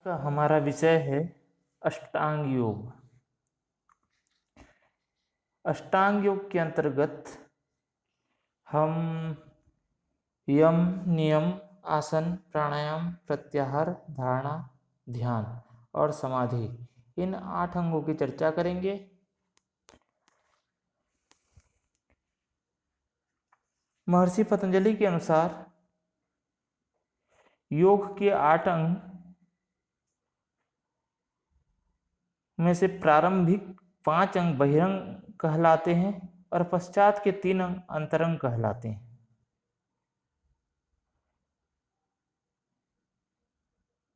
का हमारा विषय है अष्टांग योग। अष्टांग योग के अंतर्गत हम यम, नियम, आसन, प्राणायाम, प्रत्याहार, धारणा, ध्यान और समाधि, इन 8 अंगों की चर्चा करेंगे। महर्षि पतंजलि के अनुसार योग के 8 अंग में से प्रारंभिक 5 अंग बहिरंग कहलाते हैं और पश्चात के 3 अंग अंतरंग कहलाते हैं।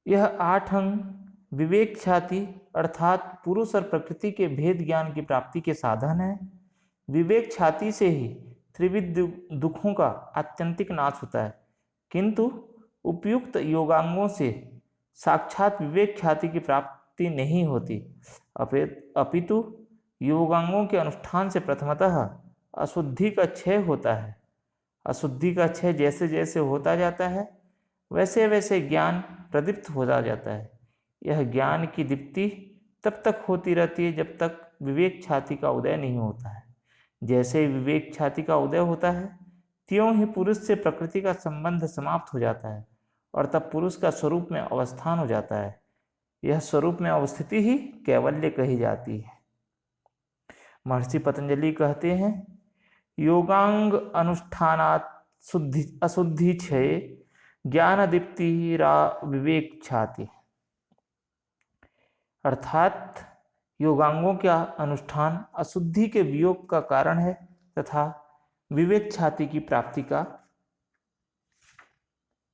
यह 8 अंग विवेक ख्याति अर्थात पुरुष और प्रकृति के भेद ज्ञान की प्राप्ति के साधन है। विवेक ख्याति से ही त्रिविध दुखों का आत्यंतिक नाश होता है, किंतु उपयुक्त योगांगों से साक्षात विवेक ख्याति की प्राप्ति नहीं होती, अपितु योगांगों के अनुष्ठान से प्रथमतः अशुद्धि का क्षय होता है। अशुद्धि का क्षय जैसे जैसे होता जाता है वैसे वैसे ज्ञान प्रदीप्त होता जाता है। यह ज्ञान की दीप्ति तब तक होती रहती है जब तक विवेक ख्याति का उदय नहीं होता है। जैसे ही विवेक ख्याति का उदय होता है त्यों ही पुरुष से प्रकृति का संबंध समाप्त हो जाता है और तब पुरुष का स्वरूप में अवस्थान हो जाता है। यह स्वरूप में अवस्थिति ही कैवल्य कही जाती है। महर्षि पतंजलि कहते हैं, योगांग अनुष्ठानात् अशुद्धि क्षय ज्ञान दीप्ति रा विवेक ख्याति। अर्थात योगांगों का अनुष्ठान अशुद्धि के वियोग का कारण है तथा विवेक ख्याति की प्राप्ति का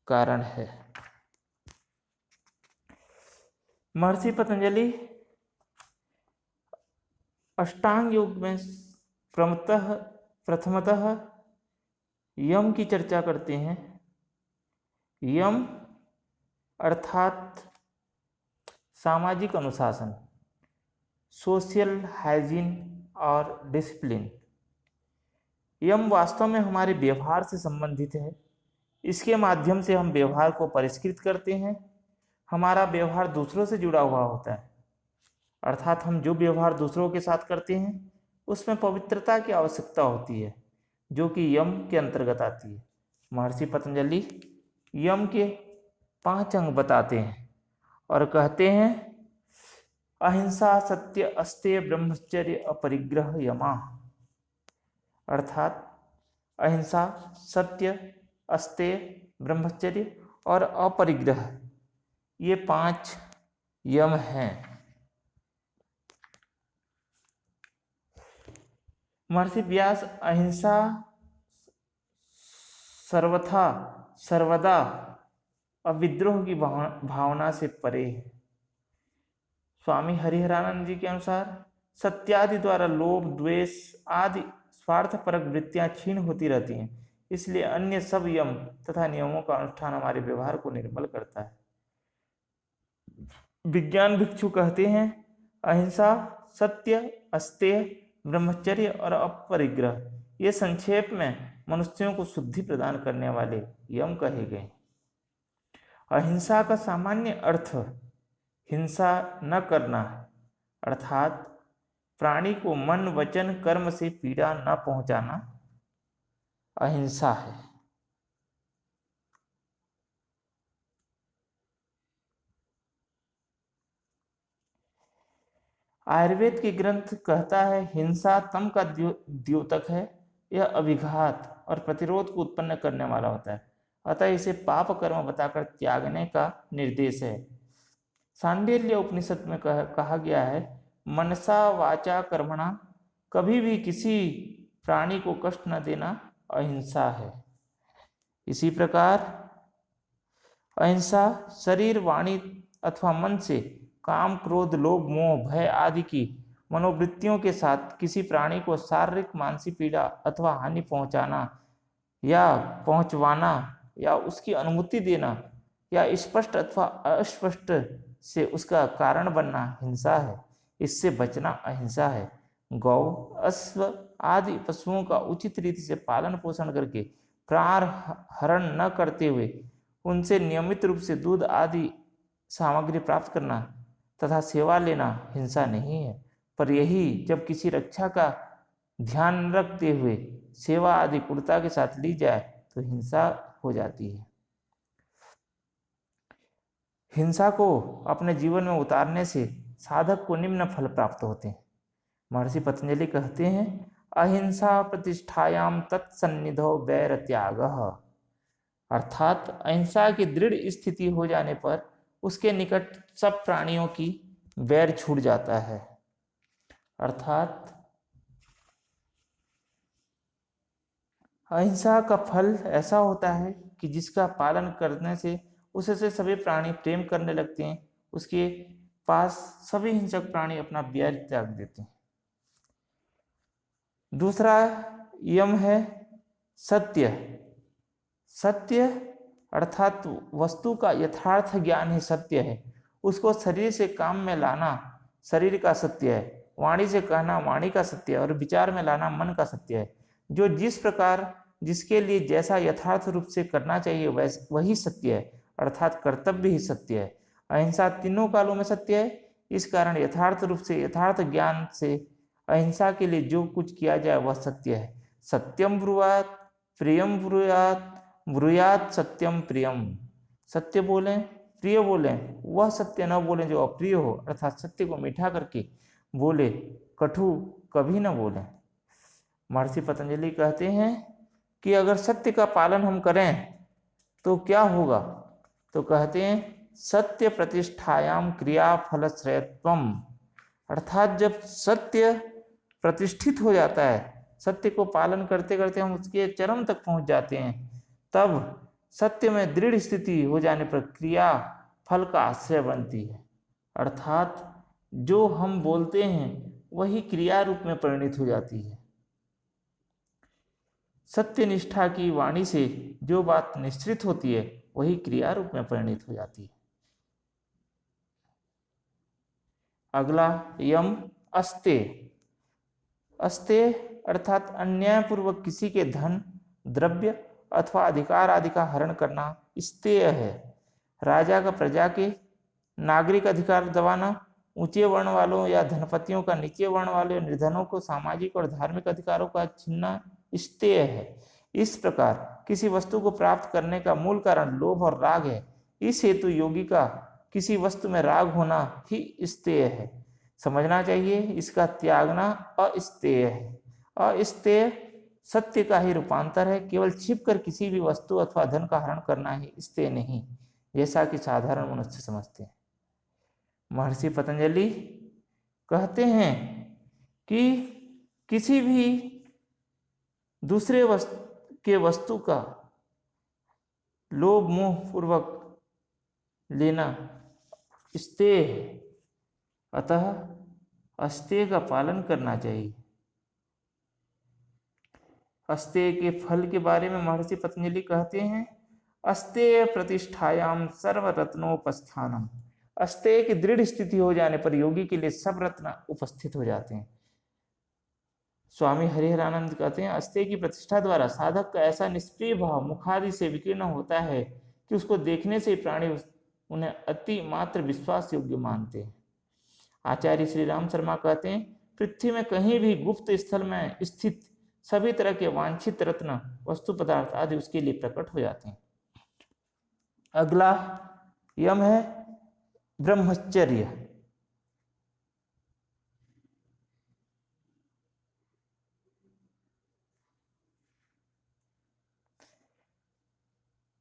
कारण है। महर्षि पतंजलि अष्टांग योग में प्रथमतः यम की चर्चा करते हैं। यम अर्थात सामाजिक अनुशासन, सोशल हाइजीन और डिसिप्लिन। यम वास्तव में हमारे व्यवहार से संबंधित है। इसके माध्यम से हम व्यवहार को परिष्कृत करते हैं। हमारा व्यवहार दूसरों से जुड़ा हुआ होता है, अर्थात हम जो व्यवहार दूसरों के साथ करते हैं उसमें पवित्रता की आवश्यकता होती है, जो कि यम के अंतर्गत आती है। महर्षि पतंजलि यम के 5 अंग बताते हैं और कहते हैं, अहिंसा, सत्य, अस्तेय, ब्रह्मचर्य, अपरिग्रह, यमा। अर्थात अहिंसा, सत्य, अस्तेय, ब्रह्मचर्य और अपरिग्रह, ये 5 यम हैं। महर्षि व्यास अहिंसा सर्वथा सर्वदा अविद्रोह की भावना से परे है। स्वामी हरिहरानंद जी के अनुसार सत्यादि द्वारा लोभ, द्वेष आदि स्वार्थपरक वृत्तियां क्षीण होती रहती हैं, इसलिए अन्य सब यम तथा नियमों का अनुष्ठान हमारे व्यवहार को निर्मल करता है। विज्ञान भिक्षु कहते हैं, अहिंसा, सत्य, अस्तेय, ब्रह्मचर्य और अपरिग्रह, ये संक्षेप में मनुष्यों को शुद्धि प्रदान करने वाले यम कहे गए। अहिंसा का सामान्य अर्थ हिंसा न करना, अर्थात प्राणी को मन, वचन, कर्म से पीड़ा न पहुंचाना अहिंसा है। आयुर्वेद के ग्रंथ कहता है, हिंसा तम का द्योतक है। यह अभिघात और प्रतिरोध को उत्पन्न करने वाला होता है, अतः इसे पाप कर्म बताकर त्यागने का निर्देश है। सांडिल्य उपनिषद में कहा गया है, मनसा वाचा कर्मणा, कभी भी किसी प्राणी को कष्ट न देना अहिंसा है। इसी प्रकार अहिंसा शरीर, वाणी अथवा मन से काम, क्रोध, लोभ, मोह, भय आदि की मनोवृत्तियों के साथ किसी प्राणी को शारीरिक, मानसिक पीड़ा अथवा हानि पहुंचाना या पहुंचवाना या उसकी अनुमति देना या स्पष्ट अथवा अस्पष्ट से उसका कारण बनना हिंसा है। इससे बचना अहिंसा है। गौ, अश्व आदि पशुओं का उचित रीति से पालन पोषण करके प्राण हरण न करते हुए उनसे नियमित रूप से दूध आदि सामग्री प्राप्त करना तथा सेवा लेना हिंसा नहीं है, पर यही जब किसी रक्षा का ध्यान रखते हुए सेवा आदि क्रूरता के साथ ली जाए तो हिंसा हो जाती है। हिंसा को अपने जीवन में उतारने से साधक को निम्न फल प्राप्त होते हैं। महर्षि पतंजलि कहते हैं, अहिंसा प्रतिष्ठायाम तत्सन्निधौ वैर त्यागः, अर्थात अहिंसा की दृढ़ स्थिति हो जाने पर उसके निकट सब प्राणियों की वैर छूट जाता है। अर्थात अहिंसा का फल ऐसा होता है कि जिसका पालन करने से उससे सभी प्राणी प्रेम करने लगते हैं, उसके पास सभी हिंसक प्राणी अपना वैर त्याग देते हैं। दूसरा यम है सत्य। सत्य अर्थात वस्तु का यथार्थ ज्ञान ही सत्य है। उसको शरीर से काम में लाना शरीर का सत्य है, वाणी से कहना वाणी का सत्य है और विचार में लाना मन का सत्य है। जो जिस प्रकार जिसके लिए जैसा यथार्थ रूप से करना चाहिए वही सत्य है, अर्थात कर्तव्य ही सत्य है। अहिंसा तीनों कालों में सत्य है। इस कारण यथार्थ रूप से यथार्थ ज्ञान से अहिंसा के लिए जो कुछ किया जाए वह सत्य है। सत्यम ब्रुवात प्रियम ब्रुयात ब्रुयात सत्यम प्रियम। सत्य बोलें प्रिय बोलें, वह सत्य न बोलें जो अप्रिय हो, अर्थात सत्य को मीठा करके बोले, कटु कभी न बोलें। महर्षि पतंजलि कहते हैं कि अगर सत्य का पालन हम करें तो क्या होगा, तो कहते हैं सत्य प्रतिष्ठायाम क्रिया फल श्रेयत्वम, अर्थात जब सत्य प्रतिष्ठित हो जाता है, सत्य को पालन करते करते हम उसके चरम तक पहुंच जाते हैं, तब सत्य में दृढ़ स्थिति हो जाने पर क्रिया फल का आश्रय बनती है। अर्थात जो हम बोलते हैं वही क्रिया रूप में परिणित हो जाती है। सत्य निष्ठा की वाणी से जो बात निश्चित होती है वही क्रिया रूप में परिणित हो जाती है। अगला यम अस्तेय। अस्तेय अर्थात अन्यायपूर्वक किसी के धन द्रव्य अथवा अधिकार आदि का हरण करना स्तेय है। राजा का प्रजा के नागरिक अधिकार दबाना, ऊंचे वर्ण वालों या धनपतियों का नीचे वर्ण वाले निर्धनों को सामाजिक और धार्मिक अधिकारों का छीनना स्तेय है। इस प्रकार किसी वस्तु को प्राप्त करने का मूल कारण लोभ और राग है। इस हेतु योगी का किसी वस्तु में राग होना ही स्तेय है। समझना चाहिए इसका त्यागना अस्तेय है। अस्तेय सत्य का ही रूपांतर है। केवल छिपकर किसी भी वस्तु अथवा धन का हरण करना ही स्तेय नहीं, जैसा कि साधारण मनुष्य समझते हैं। महर्षि पतंजलि कहते हैं कि किसी भी दूसरे वस्तु का लोभ मोह पूर्वक लेना स्तेय है, अतः अस्तेय का पालन करना चाहिए। अस्तेय के फल के बारे में महर्षि पतंजलि कहते हैं, अस्तेय प्रतिष्ठायाम सर्वरत्नोपस्थानम। अस्तेय की दृढ़ स्थिति हो जाने पर योगी के लिए सब रत्न उपस्थित हो जाते हैं। स्वामी हरिहरानंद कहते हैं, अस्तेय की प्रतिष्ठा द्वारा साधक का ऐसा निष्प्रिय भाव मुखादि से विकीर्ण होता है कि उसको देखने से प्राणी उन्हें अति मात्र विश्वास योग्य मानते हैं। आचार्य श्री राम शर्मा कहते हैं, पृथ्वी में कहीं भी गुप्त स्थल में स्थित सभी तरह के वांछित रत्न वस्तु पदार्थ आदि उसके लिए प्रकट हो जाते हैं। अगला यम है ब्रह्मचर्य।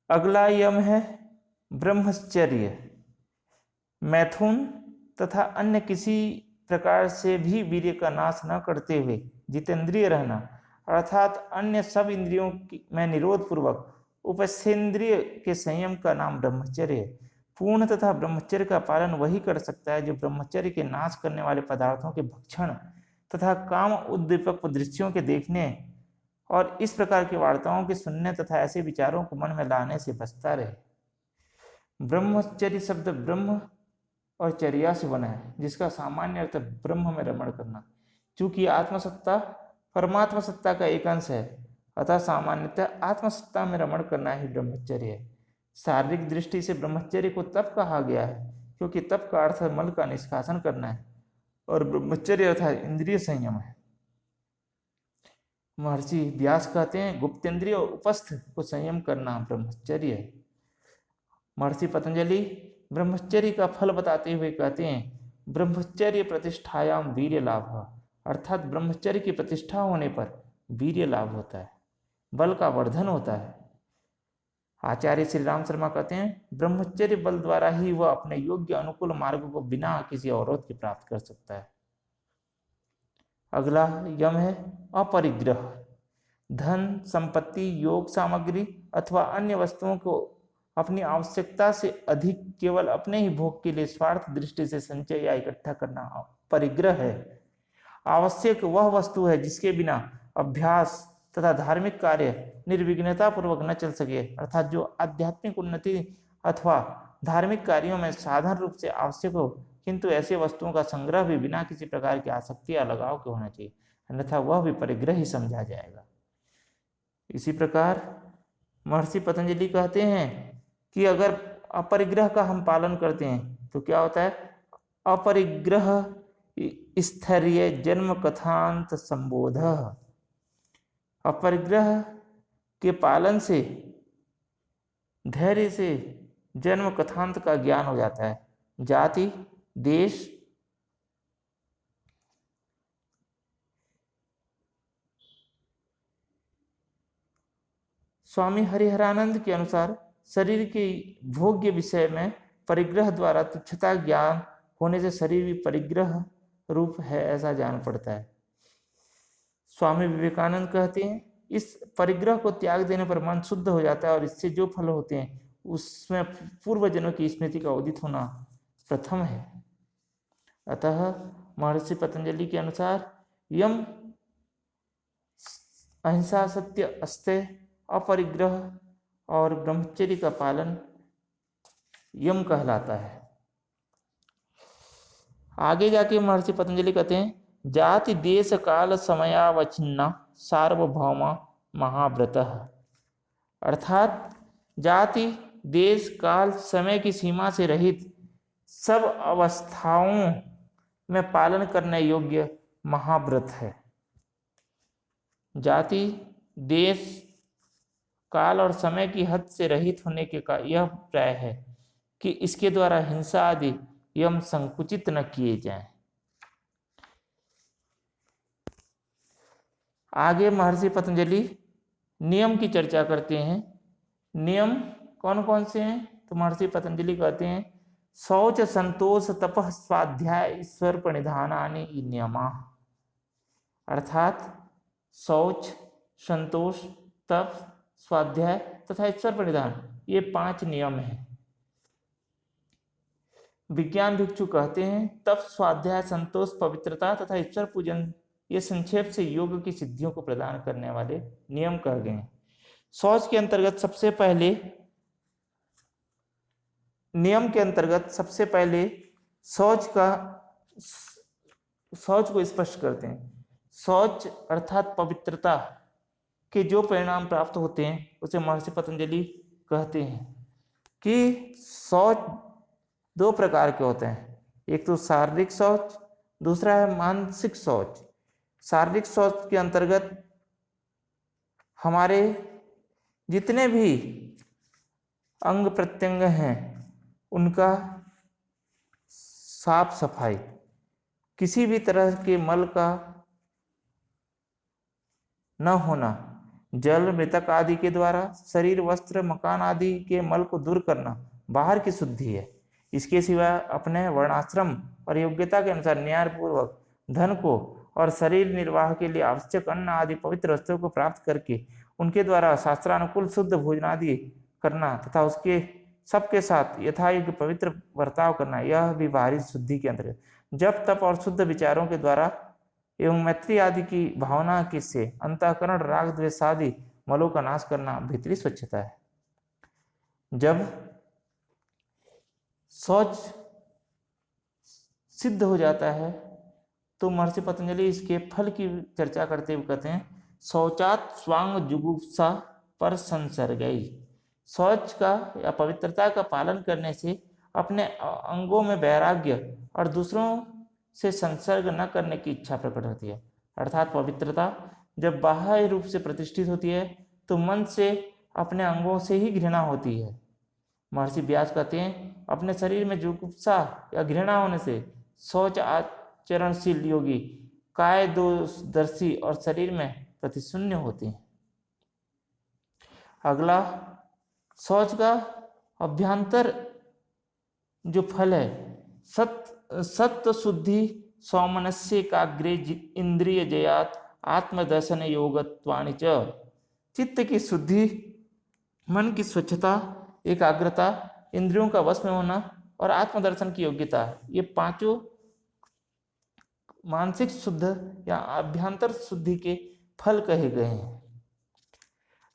अगला यम है ब्रह्मचर्य। मैथुन तथा अन्य किसी प्रकार से भी वीर्य का नाश न करते हुए जितेंद्रिय रहना, अर्थात अन्य सब इंद्रियों में निरोध पूर्वक उपस्थेंद्रिय के संयम का नाम ब्रह्मचर्य है। पूर्ण तथा ब्रह्मचर्य का पालन वही कर सकता है जो ब्रह्मचर्य के नाश करने वाले पदार्थों के भक्षण तथा काम उद्दीपक दृश्यों के देखने और इस प्रकार की वार्ताओं के सुनने तथा ऐसे विचारों को मन में लाने से बचता रहे। ब्रह्मचर्य शब्द ब्रह्म और चर्या से बना है, जिसका सामान्य अर्थ ब्रह्म में रमण करना। चूंकि आत्मसत्ता परमात्मा सत्ता का एक अंश है, अतः सामान्यतः आत्मसत्ता में रमण करना ही ब्रह्मचर्य है। शारीरिक दृष्टि से ब्रह्मचर्य को तब कहा गया है क्योंकि तप का अर्थ मल का निष्कासन करना है और ब्रह्मचर्य अर्थात इंद्रिय संयम है। महर्षि व्यास कहते हैं गुप्तेंद्रिय और उपस्थ को संयम करना ब्रह्मचर्य है। महर्षि पतंजलि ब्रह्मचर्य का फल बताते हुए कहते हैं ब्रह्मचर्य प्रतिष्ठायाम वीर्य लाभ, अर्थात ब्रह्मचर्य की प्रतिष्ठा होने पर वीर्य लाभ होता है, बल का वर्धन होता है। आचार्य श्री राम शर्मा कहते हैं ब्रह्मचर्य बल द्वारा ही वह अपने योग्य अनुकूल मार्ग को बिना किसी अवरोध के प्राप्त कर सकता है। अगला यम है अपरिग्रह। धन, संपत्ति, योग सामग्री अथवा अन्य वस्तुओं को अपनी आवश्यकता से अधिक केवल अपने ही भोग के लिए स्वार्थ दृष्टि से संचय या इकट्ठा करना परिग्रह है। आवश्यक वह वस्तु है जिसके बिना अभ्यास तथा धार्मिक कार्य निर्विघ्नता पूर्वक न चल सके, अर्थात जो आध्यात्मिक उन्नति अथवा धार्मिक कार्यों में साधारण रूप से आवश्यक हो, किंतु ऐसे वस्तुओं का संग्रह भी बिना किसी प्रकार की आसक्ति या लगाव के होना चाहिए, अन्यथा वह भी परिग्रह ही समझा जाएगा। इसी प्रकार महर्षि पतंजलि कहते हैं कि अगर अपरिग्रह का हम पालन करते हैं तो क्या होता है? अपरिग्रह स्थैर्य जन्म कथांत संबोध। अपरिग्रह के पालन से, धैर्य से जन्म कथांत का ज्ञान हो जाता है। जाति, देश, स्वामी हरिहरानंद के अनुसार शरीर के भोग्य विषय में परिग्रह द्वारा तुच्छता ज्ञान होने से शरीर भी परिग्रह रूप है ऐसा जान पड़ता है। स्वामी विवेकानंद कहते हैं इस परिग्रह को त्याग देने पर मन शुद्ध हो जाता है और इससे जो फल होते हैं उसमें पूर्वजन्मों की स्मृति का उदित होना प्रथम है। अतः महर्षि पतंजलि के अनुसार यम अहिंसा, सत्य, अस्तेय, अपरिग्रह और ब्रह्मचर्य का पालन यम कहलाता है। आगे जाके महर्षि पतंजलि कहते हैं जाति देश काल समयावच्छिन्ना सार्वभौमा महाव्रतः, अर्थात जाति देश काल समय की सीमा से रहित सब अवस्थाओं में पालन करने योग्य महाव्रत है। जाति देश काल और समय की हद से रहित होने के का यह प्राय है कि इसके द्वारा हिंसा आदि यम संकुचित न किए जाएं। आगे महर्षि पतंजलि नियम की चर्चा करते हैं। नियम कौन कौन से हैं? तो महर्षि पतंजलि कहते हैं शौच, संतोष, तपः, स्वाध्याय, ईश्वर प्रणिधानानि नियमा, अर्थात शौच, संतोष, तप, स्वाध्याय तथा ईश्वर प्रणिधान, ये 5 नियम हैं। विज्ञान भिक्षु कहते हैं तप, स्वाध्याय, संतोष, पवित्रता तथा ईश्वर पूजन ये संक्षेप से योग की सिद्धियों को प्रदान करने वाले नियम कह गए हैं। शौच के अंतर्गत सबसे पहले नियम के अंतर्गत सबसे पहले शौच को स्पष्ट करते हैं। शौच अर्थात पवित्रता के जो परिणाम प्राप्त होते हैं उसे महर्षि पतंजलि कहते हैं कि शौच 2 प्रकार के होते हैं, एक तो शारीरिक शौच, दूसरा है मानसिक शौच। शारीरिक शौच के अंतर्गत हमारे जितने भी अंग प्रत्यंग हैं उनका साफ सफाई, किसी भी तरह के मल का न होना, जल, मृतक आदि के द्वारा शरीर, वस्त्र, मकान आदि के मल को दूर करना बाहर की शुद्धि है। इसके सिवा अपने वर्णाश्रम और योग्यता के अनुसार न्यायपूर्वक धन को और शरीर निर्वाह के लिए आवश्यक अन्न आदि पवित्र वस्तुओं को प्राप्त करके उनके द्वारा शास्त्रानुकूल शुद्ध भोजन आदि करना तथा उसके सबके साथ यथायोग्य पवित्र बर्ताव करना, यह भी बाहरी शुद्धि के अंतर्गत। जप, तप और शुद्ध विचारों के द्वारा एवं मैत्री आदि की भावना के से अंतःकरण, राग, द्वेष आदि मलों का नाश करना भीतरी स्वच्छता है। जब शौच सिद्ध हो जाता है तो महर्षि पतंजलि इसके फल की चर्चा करते हुए कहते हैं शौचात स्वांग जुगुप्सा पर संसर्गई, शौच का या पवित्रता का पालन करने से अपने अंगों में वैराग्य और दूसरों से संसर्ग न करने की इच्छा प्रकट होती है। अर्थात पवित्रता जब बाह्य रूप से प्रतिष्ठित होती है तो मन से अपने अंगों से ही घृणा होती है। महर्षि व्यास कहते हैं, अपने शरीर में जुगुप्सा या घृणा होने से शौच आचरणशील योगी काय दोषदर्शी और शरीर में प्रतिशून्य होते हैं। अगला, शौच का अभ्यंतर जो फल है, सत्व शुद्धि सौमनस्य एकाग्रे इंद्रिय जयात आत्मदर्शन योगत्वानि च। चित्त की शुद्धि, मन की स्वच्छता, एकाग्रता, इंद्रियों का वश में होना और आत्मदर्शन की योग्यता, ये पांचों मानसिक शुद्ध या अभ्यंतर शुद्धि के फल कहे गए हैं।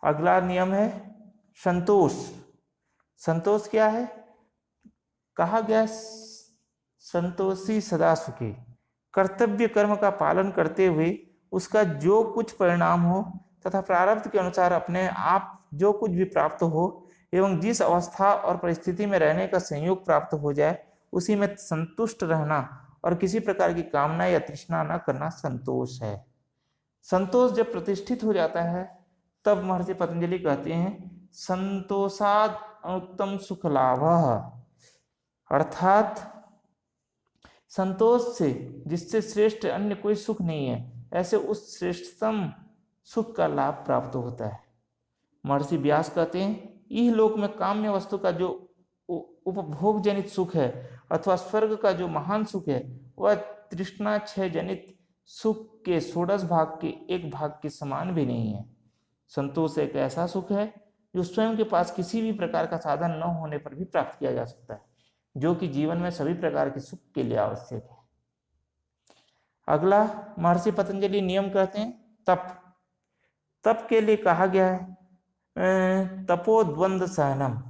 अगला नियम है संतोष। संतोष क्या है? कहा गया संतोषी सदा सुखी। कर्तव्य कर्म का पालन करते हुए उसका जो कुछ परिणाम हो तथा प्रारब्ध के अनुसार अपने आप जो कुछ भी प्राप्त हो एवं जिस अवस्था और परिस्थिति में रहने का संयोग प्राप्त हो जाए उसी में संतुष्ट रहना और किसी प्रकार की कामना या तृष्णा न करना संतोष है। संतोष जब प्रतिष्ठित हो जाता है तब महर्षि पतंजलि कहते हैं, संतोषाद अनुत्तम सुख लाभ। अर्थात संतोष से जिससे श्रेष्ठ अन्य कोई सुख नहीं है, ऐसे उस श्रेष्ठतम सुख का लाभ प्राप्त होता है। महर्षि व्यास कहते हैं, इह लोक में काम्य वस्तु का जो उपभोग जनित सुख है अथवा स्वर्ग का जो महान सुख है वह तृष्णा क्षय जनित सुख के 16 भाग के एक भाग के समान भी नहीं है। संतोष एक ऐसा सुख है जो स्वयं के पास किसी भी प्रकार का साधन न होने पर भी प्राप्त किया जा सकता है, जो कि जीवन में सभी प्रकार के सुख के लिए आवश्यक है। अगला, महर्षि पतंजलि नियम कहते हैं तप। तप के लिए कहा गया है तपोद्वंद सहनम।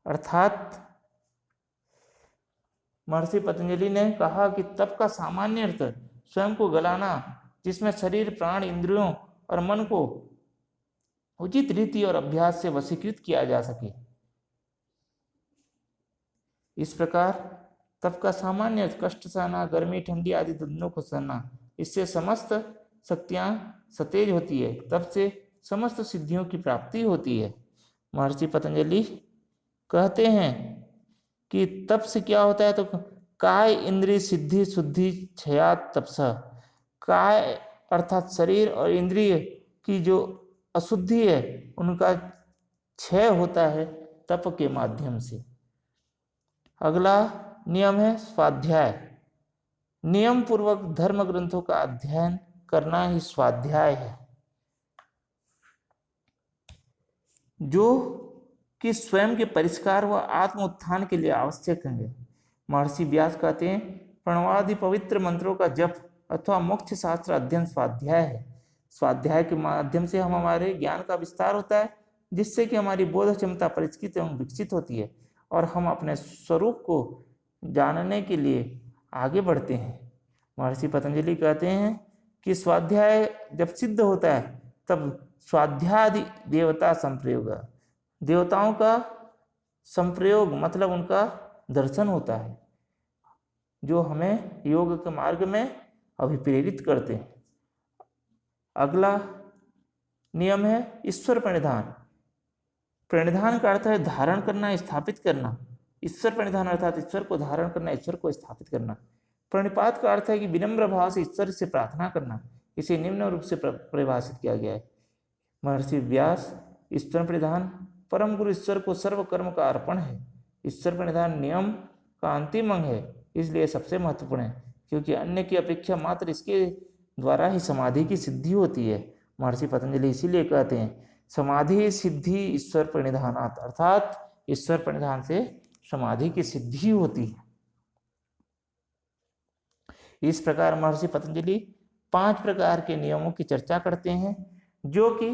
अर्थात महर्षि पतंजलि ने कहा कि तप का सामान्य अर्थ स्वयं को गलाना, जिसमें शरीर, प्राण, इंद्रियों और मन को उचित रीति और अभ्यास से वशीकृत किया जा सके। इस प्रकार तप का सामान्य अर्थ कष्ट सहना, गर्मी, ठंडी आदि द्वंद्वों को सहना। इससे समस्त शक्तियां सतेज होती है, तप से समस्त सिद्धियों की प्राप्ति होती है। महर्षि पतंजलि कहते हैं कि तप से क्या होता है, तो काय इंद्रिय सिद्धि शुद्धि क्षयात तपसा। काय अर्थात शरीर और इंद्रिय की जो अशुद्धि है उनका क्षय होता है तप के माध्यम से। अगला नियम है स्वाध्याय। नियम पूर्वक धर्म ग्रंथों का अध्ययन करना ही स्वाध्याय है, जो कि स्वयं के परिष्कार व आत्म उत्थान के लिए आवश्यक है। महर्षि व्यास कहते हैं, प्रणवादि पवित्र मंत्रों का जप अथवा मोक्ष शास्त्र अध्ययन स्वाध्याय है। स्वाध्याय के माध्यम से हम हमारे ज्ञान का विस्तार होता है, जिससे कि हमारी बोध क्षमता परिष्कृत एवं विकसित होती है और हम अपने स्वरूप को जानने के लिए आगे बढ़ते हैं। महर्षि पतंजलि कहते हैं कि स्वाध्याय जब सिद्ध होता है तब स्वाध्यादि देवता संप्रयोग, देवताओं का संप्रयोग मतलब उनका दर्शन होता है, जो हमें योग के मार्ग में अभिप्रेरित करते हैं। अगला नियम है ईश्वर प्रणिधान। प्रणिधान का अर्थ है धारण करना, स्थापित करना। ईश्वर प्रणिधान अर्थात ईश्वर को धारण करना, ईश्वर को स्थापित करना। प्रणिपात का अर्थ है कि विनम्र भाव से ईश्वर से प्रार्थना करना। इसे निम्न रूप से परिभाषित किया गया है। महर्षि व्यास, ईश्वर प्रणिधान परम गुरु ईश्वर को सर्व कर्म का अर्पण है। ईश्वर प्रणिधान नियम का अंतिम अंग है, इसलिए सबसे महत्वपूर्ण है, क्योंकि अन्य की अपेक्षा मात्र इसके द्वारा ही समाधि की सिद्धि होती है। महर्षि पतंजलि इसीलिए कहते हैं समाधि सिद्धि ईश्वर प्रणिधानात्, अर्थात ईश्वर प्रणिधान से समाधि की सिद्धि होती है। इस प्रकार महर्षि पतंजलि 5 प्रकार के नियमों की चर्चा करते हैं, जो कि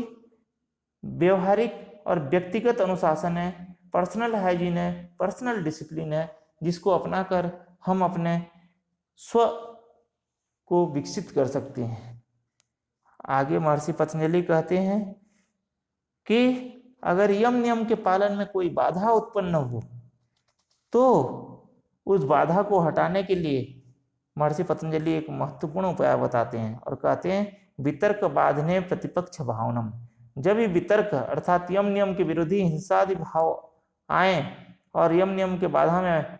व्यवहारिक और व्यक्तिगत अनुशासन है, पर्सनल हाइजीन है, पर्सनल डिसिप्लिन है, जिसको अपनाकर हम अपने स्व को विकसित कर सकते हैं। आगे महर्षि पतंजलि कहते हैं कि अगर यम नियम के पालन में कोई बाधा उत्पन्न हो तो उस बाधा को हटाने के लिए महर्षि पतंजलि एक महत्वपूर्ण उपाय बताते हैं और कहते हैं वितर्क बाधने प्रतिपक्ष भावनम। जब भी वितर्क अर्थात यम नियम के विरोधी हिंसादि भाव आए और यम नियम के बाधा में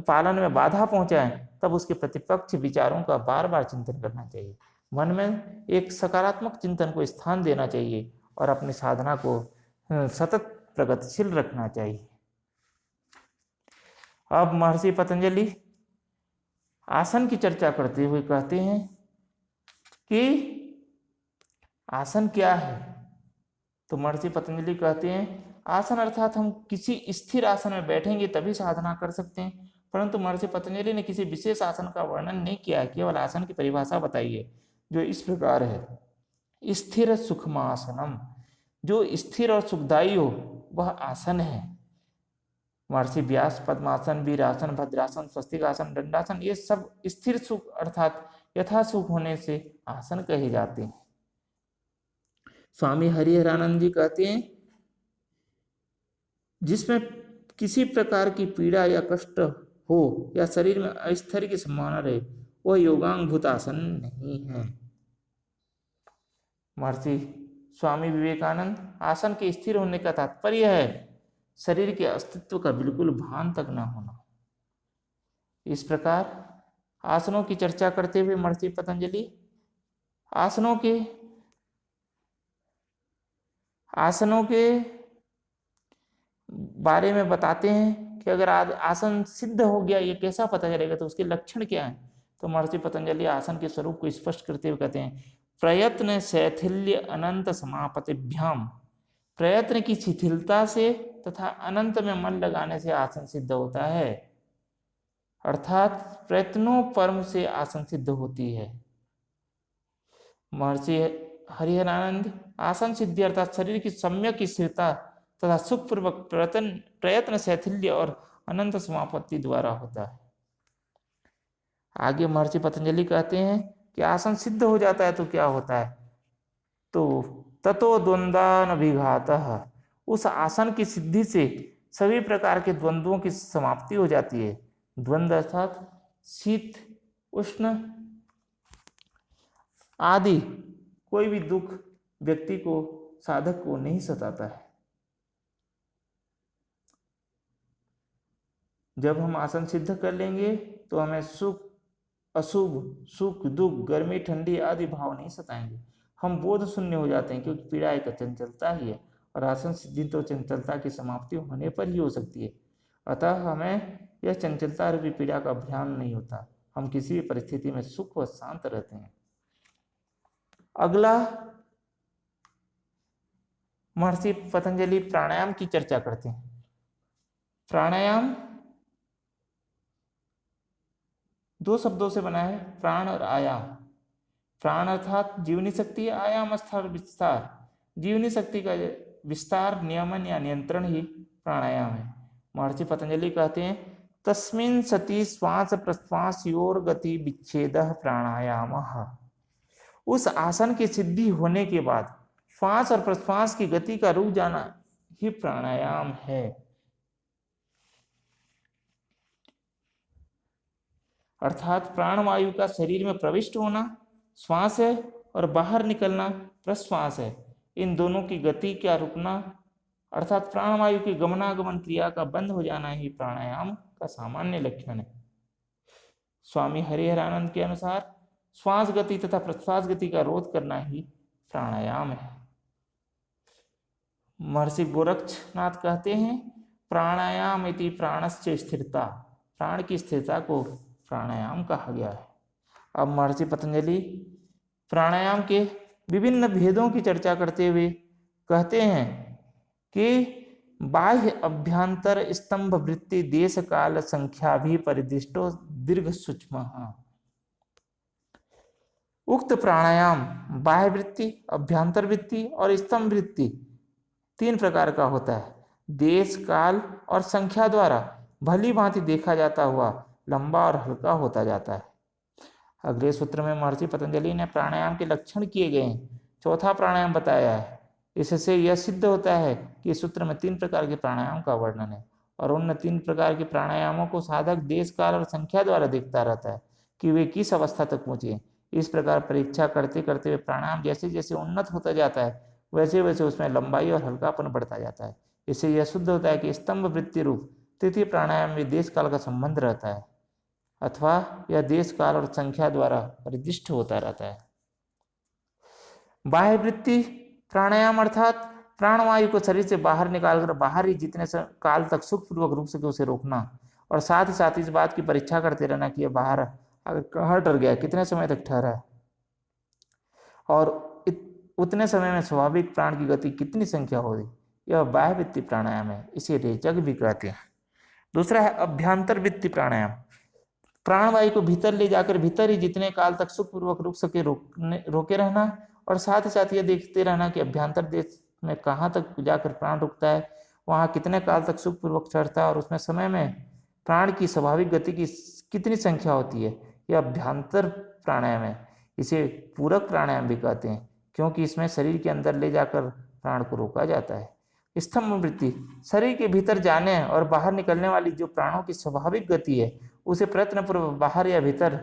पालन में बाधा पहुंचाए, तब उसके प्रतिपक्ष विचारों का बार बार चिंतन करना चाहिए। मन में एक सकारात्मक चिंतन को स्थान देना चाहिए और अपनी साधना को सतत प्रगतिशील रखना चाहिए। अब महर्षि पतंजलि आसन की चर्चा करते हुए कहते हैं कि आसन क्या है। तो महर्षि पतंजलि कहते हैं आसन अर्थात हम किसी स्थिर आसन में बैठेंगे तभी साधना कर सकते हैं, परंतु महर्षि पतंजलि ने किसी विशेष आसन का वर्णन नहीं किया है, केवल आसन की परिभाषा बताई है जो इस प्रकार है। स्थिर सुखमासनम, जो स्थिर और सुखदायी हो वह आसन है। महर्षि व्यास पद्मासन, वीरासन, भद्रासन, स्वस्तिकासन, दंडासन ये सब स्थिर सुख अर्थात यथा सुख होने से आसन कहे जाते हैं। स्वामी हरिहरानंद जी कहते हैं जिसमें किसी प्रकार की पीड़ा या कष्ट हो या शरीर में अस्थैर्य की संभावना रहे वह योगांग भूत आसन नहीं है। महर्षि स्वामी विवेकानंद आसन के स्थिर होने का तात्पर्य है शरीर के अस्तित्व का बिल्कुल भान तक न होना। इस प्रकार आसनों की चर्चा करते हुए महर्षि पतंजलि आसनों के बारे में बताते हैं कि अगर आसन सिद्ध हो गया ये कैसा पता चलेगा, तो उसके लक्षण क्या हैं। तो महर्षि पतंजलि आसन के स्वरूप को स्पष्ट करते हुए कहते हैं प्रयत्न शैथिल्य अनंत समापतिभ्याम, प्रयत्न की शिथिलता से तथा अनंत में मन लगाने से आसन सिद्ध होता है, अर्थात प्रयत्नों परम से आसन सिद्ध होती है। महर्षि हरिहरानंद आसन सिद्धि अर्थात शरीर की सम्यक स्थिरता तथा सुखपूर्वक प्रयत्न शैथिल्य और अनंत समापत्ति द्वारा होता है। आगे महर्षि पतंजलि कहते हैं कि आसन सिद्ध हो जाता है तो क्या होता है, तो ततो द्वंद्वानभिघातः, उस आसन की सिद्धि से सभी प्रकार के द्वंद्वों की समाप्ति हो जाती है। द्वंद्व अर्थात शीत उष्ण आदि कोई भी दुख व्यक्ति को साधक को नहीं सताता है। जब हम आसन सिद्ध कर लेंगे तो हमें सुख अशुभ, सुख दुख, गर्मी ठंडी आदि भाव नहीं सताएंगे। हम बोध शून्य हो जाते हैं क्योंकि पीड़ा एक चंचलता ही है और आसन सिद्धि तो चंचलता की समाप्ति होने पर ही हो सकती है। अतः हमें यह चंचलता रूपी पीड़ा का ध्यान नहीं होता, हम किसी भी परिस्थिति में सुख व शांत रहते हैं। अगला महर्षि पतंजलि प्राणायाम की चर्चा करते हैं। प्राणायाम दो शब्दों से बना है, प्राण और आयाम। प्राण अर्थात जीवनी शक्ति, आयाम अर्थात विस्तार। जीवनी शक्ति का विस्तार, नियमन या नियंत्रण ही प्राणायाम है। महर्षि पतंजलि कहते हैं तस्मिन् सति श्वास प्रश्वासयोर गति विच्छेदः प्राणायामः, उस आसन की सिद्धि होने के बाद श्वास और प्रश्वास की गति का रुक जाना ही प्राणायाम है। अर्थात प्राणवायु का शरीर में प्रविष्ट होना श्वास है और बाहर निकलना प्रश्वास है। इन दोनों की गति का रुकना अर्थात प्राणवायु की गमनागमन क्रिया का बंद हो जाना ही प्राणायाम का सामान्य लक्षण है। स्वामी हरिहरानंद के अनुसार श्वास गति तथा प्रश्वास गति का रोध करना ही प्राणायाम है। महर्षि गोरक्षनाथ कहते हैं प्राणायाम इति प्राणस्य स्थिरता, प्राण की स्थिरता को प्राणायाम कहा गया है। अब महर्षि पतंजलि प्राणायाम के विभिन्न भेदों की चर्चा करते हुए कहते हैं कि बाह्य अभ्यंतर स्तंभ वृत्ति देश काल संख्या भी परिदृष्टो दीर्घ सूक्ष्म। उक्त प्राणायाम बाह्य वृत्ति, अभ्यंतर वृत्ति और स्तंभ वृत्ति तीन प्रकार का होता है। देश काल और संख्या द्वारा भली भांति देखा जाता हुआ लंबा और हल्का होता जाता है। अगले सूत्र में महर्षि पतंजलि ने प्राणायाम के लक्षण किए गए हैं। चौथा प्राणायाम बताया है। इससे यह सिद्ध होता है कि इस सूत्र में तीन प्रकार के प्राणायाम का वर्णन है और उन 3 प्रकार के प्राणायामों को साधक देश काल और संख्या द्वारा देखता रहता है कि वे किस अवस्था तक पहुंचे। इस प्रकार परीक्षा करते करते वे प्राणायाम जैसे जैसे उन्नत होता जाता है वैसे वैसे उसमें लंबाई और हल्कापन बढ़ता जाता है। इससे यह सिद्ध होता है कि स्तंभ वृत्ति रूप तृतीय प्राणायाम में देश काल का संबंध रहता है अथवा यह देश काल और संख्या द्वारा परिदिष्ट होता रहता है। बाह्य वृत्ति प्राणायाम अर्थात प्राणवायु को शरीर से बाहर निकालकर बाहर ही जितने काल तक सुखपूर्वक रूप से उसे रोकना और साथ ही साथ इस बात की परीक्षा करते रहना कि यह बाहर अगर कहाँ ठहर गया, कितने समय तक ठहरा है और उतने समय में स्वाभाविक प्राण की गति कितनी संख्या होगी। यह बाह्य वृत्ति प्राणायाम है, इसे रेचक भी कहते हैं। दूसरा है अभ्यंतर वृत्ति प्राणायाम। प्राणवायु को भीतर ले जाकर भीतर ही जितने काल तक सुखपूर्वक रुक सके रोके रहना और साथ ही साथ ये देखते रहना कि अभ्यंतर देश में कहाँ तक जाकर प्राण रुकता है, वहाँ कितने काल तक सुखपूर्वक ठहरता है और उसमें समय में प्राण की स्वाभाविक गति की कितनी संख्या होती है। यह अभ्यंतर प्राणायाम है, इसे पूरक प्राणायाम भी कहते हैं क्योंकि इसमें शरीर के अंदर ले जाकर प्राण को रोका जाता है। स्तंभ वृत्ति शरीर के भीतर जाने और बाहर निकलने वाली जो प्राणों की स्वाभाविक गति है उसे प्रयत्नपूर्वक बाहर या भीतर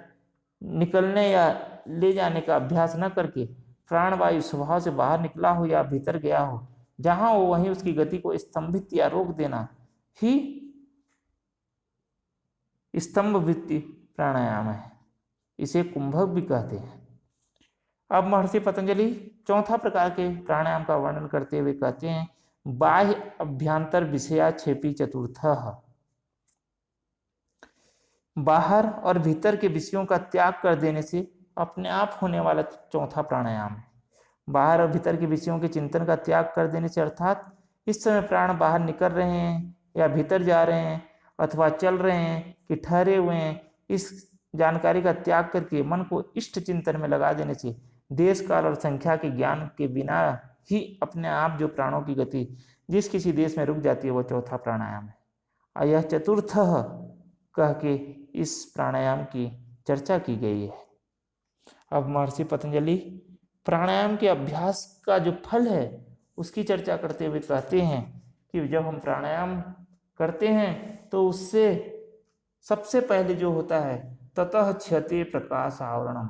निकलने या ले जाने का अभ्यास न करके प्राणवायु स्वभाव से बाहर निकला हो या भीतर गया हो जहां हो वहीं उसकी गति को स्तंभित या रोक देना ही स्तंभ वृत्ति प्राणायाम है, इसे कुंभक भी कहते हैं। अब महर्षि पतंजलि चौथा प्रकार के प्राणायाम का वर्णन करते हुए कहते हैं बाह्य अभ्यंतर विषयाक्षेपी चतुर्थः। बाहर और भीतर के विषयों का त्याग कर देने से अपने आप होने वाला चौथा प्राणायाम है। बाहर और भीतर के विषयों के चिंतन का त्याग कर देने से अर्थात इस समय प्राण बाहर निकल रहे हैं या भीतर जा रहे हैं अथवा चल रहे हैं कि ठहरे हुए हैं, इस जानकारी का त्याग करके मन को इष्ट चिंतन में लगा देने से देश काल और संख्या के ज्ञान के बिना ही अपने आप जो प्राणों की गति जिस किसी देश में रुक जाती है वो चौथा प्राणायाम है। और यह चतुर्थ कह के इस प्राणायाम की चर्चा की गई है। अब महर्षि पतंजलि प्राणायाम के अभ्यास का जो फल है उसकी चर्चा करते हुए कहते हैं कि जब हम प्राणायाम करते हैं तो उससे सबसे पहले जो होता है ततः क्षते प्रकाश आवरणम।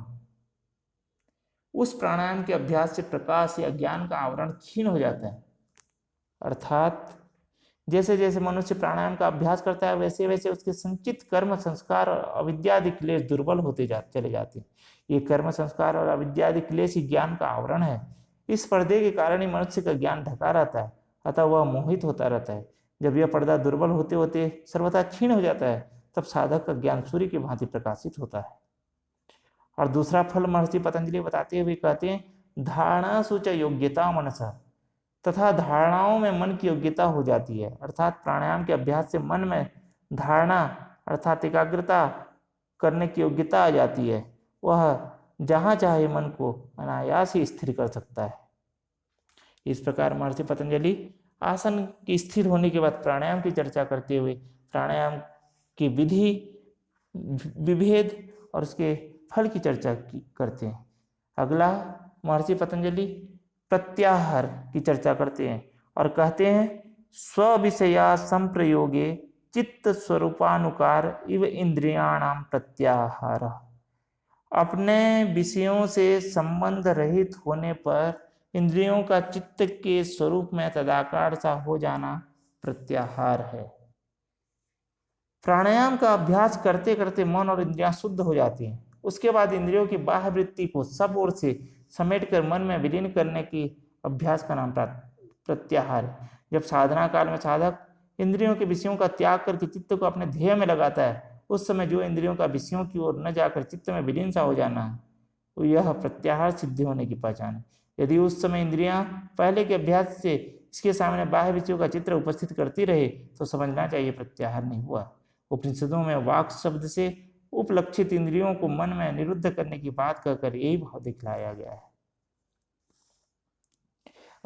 उस प्राणायाम के अभ्यास से प्रकाश या ज्ञान का आवरण क्षीण हो जाता है। अर्थात जैसे जैसे मनुष्य प्राणायाम का अभ्यास करता है वैसे वैसे उसके संचित कर्म संस्कार और अविद्यादि क्लेश दुर्बल होते चले जाते हैं। ये कर्म संस्कार और अविद्यादि क्लेश ही ज्ञान का आवरण है। इस पर्दे के कारण ही मनुष्य का ज्ञान ढका रहता है, अतः वह मोहित होता रहता है। जब यह पर्दा दुर्बल होते होते सर्वथा क्षीण हो जाता है तब साधक का ज्ञान सूर्य की भांति प्रकाशित होता है। और दूसरा फल महर्षि पतंजलि बताते हुए कहते हैं धारणा सूच योग्यता मनसा, तथा धारणाओं में मन की योग्यता हो जाती है। अर्थात प्राणायाम के अभ्यास से मन में धारणा अर्थात एकाग्रता करने की योग्यता आ जाती है। वह जहाँ चाहे मन को अनायास ही स्थिर कर सकता है। इस प्रकार महर्षि पतंजलि आसन की स्थिर होने के बाद प्राणायाम की चर्चा करते हुए प्राणायाम की विधि विभेद और उसके फल की चर्चा करते हैं। अगला महर्षि पतंजलि प्रत्याहार की चर्चा करते हैं और कहते हैं स्विषया संप्रयोगे चित्त स्वरूपानुकार इव इंद्रियाणाम प्रत्याहार। अपने विषयों से संबंध रहित होने पर इंद्रियों का चित्त के स्वरूप में तदाकार सा हो जाना प्रत्याहार है। प्राणायाम का अभ्यास करते करते मन और इंद्रियां शुद्ध हो जाती हैं। उसके बाद इंद्रियों की बाह्य वृत्ति को सब ओर से समेटकर मन में विलीन करने की अभ्यास का नाम प्रत्याहार है। जब साधना काल में साधक इंद्रियों के विषयों का त्याग करके चित्त को अपने ध्येय में लगाता है उस समय जो इंद्रियों का विषयों की ओर न जाकर चित्त में विलीन सा हो जाना है तो यह प्रत्याहार सिद्धि होने की पहचान है। यदि उस समय इंद्रियां पहले के अभ्यास से इसके सामने बाह्य विषयों का चित्र उपस्थित करती रहे तो समझना चाहिए प्रत्याहार नहीं हुआ। उपनिषदों में वाक शब्द से उपलक्षित इंद्रियों को मन में निरुद्ध करने की बात कहकर यही भाव दिखलाया गया है।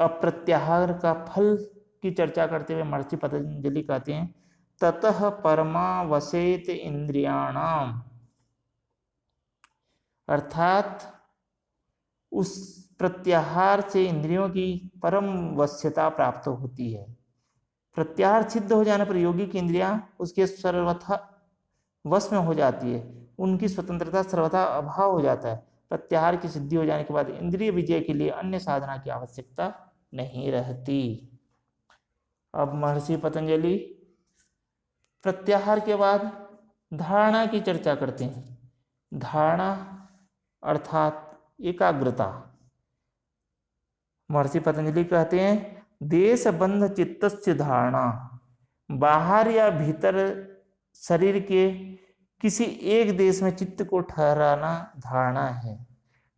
अब प्रत्याहार का फल की चर्चा करते हुए महर्षि पतंजलि कहते हैं ततः परमावसेत इंद्रियाणाम, अर्थात उस प्रत्याहार से इंद्रियों की परम वश्यता प्राप्त होती है। प्रत्याहार सिद्ध हो जाने पर योगी की इंद्रियां उसके सर्वथा वश में हो जाती है, उनकी स्वतंत्रता सर्वथा अभाव हो जाता है। प्रत्याहार की सिद्धि हो जाने के बाद इंद्रिय विजय के लिए अन्य साधना की आवश्यकता नहीं रहती। अब महर्षि पतंजलि प्रत्याहार के बाद धारणा की चर्चा करते हैं। धारणा अर्थात एकाग्रता। महर्षि पतंजलि कहते हैं, देश बंध चित्तस्य धारणा, बाहर या भीतर शरीर के किसी एक देश में चित्त को ठहराना धारणा है।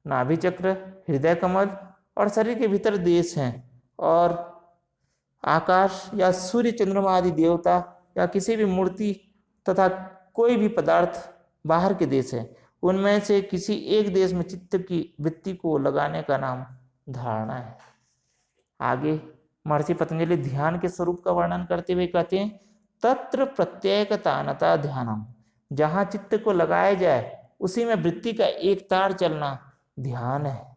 नाभि चक्र, हृदय कमल और शरीर के भीतर देश हैं, और आकाश या सूर्य, चंद्रमा आदि देवता या किसी भी मूर्ति तथा कोई भी पदार्थ बाहर के देश है, उनमें से किसी एक देश में चित्त की वृत्ति को लगाने का नाम धारणा है। आगे महर्षि पतंजलि ध्यान के स्वरूप का वर्णन करते हुए कहते हैं, तत्र प्रत्येकतानता ध्यानम, जहां चित्त को लगाया जाए उसी में वृत्ति का एक तार चलना ध्यान है।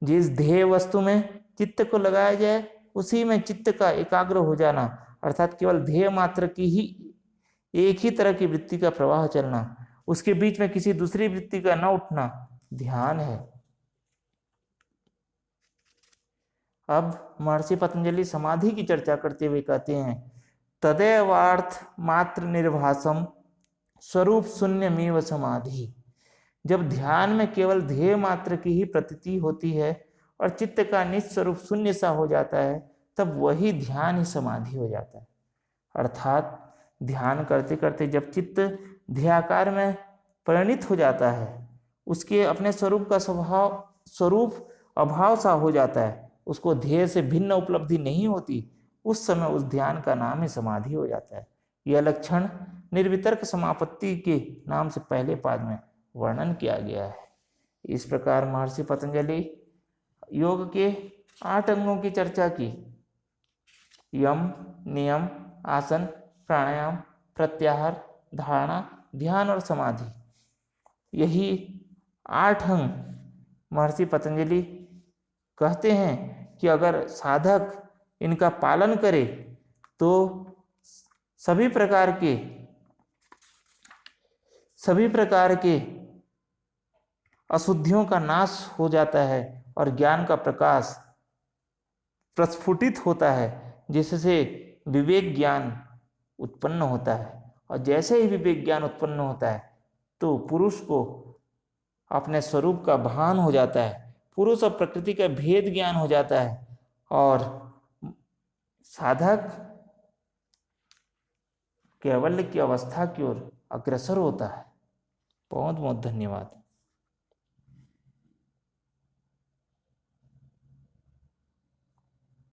जिस ध्येय वस्तु में चित्त को लगाया जाए उसी में चित्त का एकाग्र हो जाना, अर्थात केवल ध्येय मात्र की ही एक ही तरह की वृत्ति का प्रवाह चलना, उसके बीच में किसी दूसरी वृत्ति का न उठना ध्यान है। अब महर्षि पतंजलि समाधि की चर्चा करते हुए कहते हैं, तदेवार्थ मात्र निर्भासम स्वरूप शून्यमेव समाधि। जब ध्यान में केवल ध्येय मात्र की ही प्रतीति होती है और चित्त का निस्वरूप शून्य सा हो जाता है, तब वही ध्यान ही समाधि हो जाता है। अर्थात ध्यान करते करते जब चित्त ध्येयाकार में परिणित हो जाता है, उसके अपने स्वरूप का स्वरूप अभाव सा हो जाता है, उसको ध्येय से भिन्न उपलब्धि नहीं होती, उस समय उस ध्यान का नाम ही समाधि हो जाता है। यह लक्षण निर्वितर्क समापत्ति के नाम से पहले पाद में वर्णन किया गया है। इस प्रकार महर्षि पतंजलि योग के 8 अंगों की चर्चा की। यम, नियम, आसन, प्राणायाम, प्रत्याहार, धारणा, ध्यान और समाधि, यही 8 अंग महर्षि पतंजलि कहते हैं कि अगर साधक इनका पालन करे तो सभी प्रकार के अशुद्धियों का नाश हो जाता है और ज्ञान का प्रकाश प्रस्फुटित होता है, जिससे विवेक ज्ञान उत्पन्न होता है। और जैसे ही विवेक ज्ञान उत्पन्न होता है तो पुरुष को अपने स्वरूप का भान हो जाता है, पुरुष और प्रकृति का भेद ज्ञान हो जाता है और साधक कैवल्य की अवस्था की ओर अग्रसर होता है। बहुत बहुत धन्यवाद।